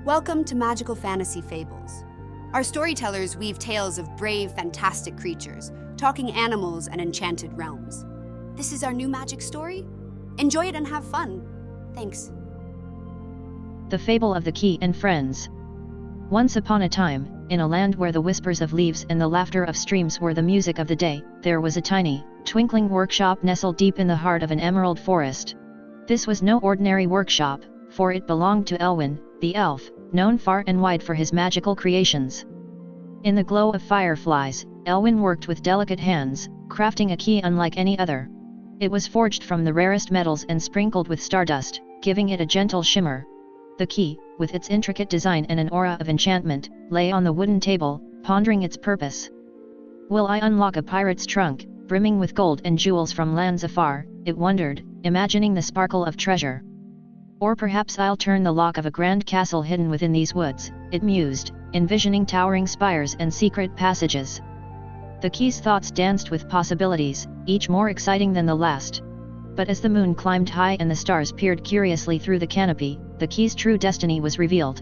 Welcome to Magical Fantasy Fables. Our storytellers weave tales of brave, fantastic creatures, talking animals and enchanted realms. This is our new magic story. Enjoy it and have fun. Thanks. The Fable of the Key and Friends. Once upon a time, in a land where the whispers of leaves and the laughter of streams were the music of the day, there was a tiny, twinkling workshop nestled deep in the heart of an emerald forest. This was no ordinary workshop, for it belonged to Elwin, the elf, known far and wide for his magical creations. In the glow of fireflies, Elwin worked with delicate hands, crafting a key unlike any other. It was forged from the rarest metals and sprinkled with stardust, giving it a gentle shimmer. The key, with its intricate design and an aura of enchantment, lay on the wooden table, pondering its purpose. Will I unlock a pirate's trunk, brimming with gold and jewels from lands afar? It wondered, imagining the sparkle of treasure. Or perhaps I'll turn the lock of a grand castle hidden within these woods, it mused, envisioning towering spires and secret passages. The key's thoughts danced with possibilities, each more exciting than the last. But as the moon climbed high and the stars peered curiously through the canopy, the key's true destiny was revealed.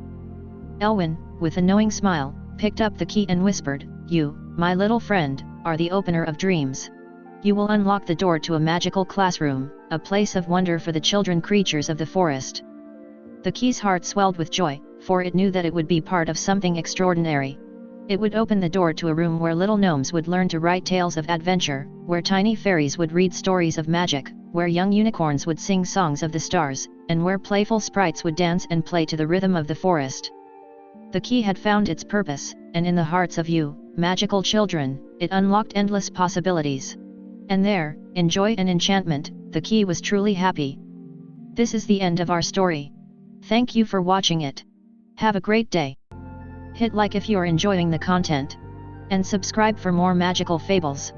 Elwin, with a knowing smile, picked up the key and whispered, "You, my little friend, are the opener of dreams. You will unlock the door to a magical classroom, a place of wonder for the children creatures of the forest." The key's heart swelled with joy, for it knew that it would be part of something extraordinary. It would open the door to a room where little gnomes would learn to write tales of adventure, where tiny fairies would read stories of magic, where young unicorns would sing songs of the stars, and where playful sprites would dance and play to the rhythm of the forest. The key had found its purpose, and in the hearts of you, magical children, it unlocked endless possibilities. And there, in joy and enchantment, the key was truly happy. This is the end of our story. Thank you for watching it. Have a great day. Hit like if you're enjoying the content. And subscribe for more magical fables.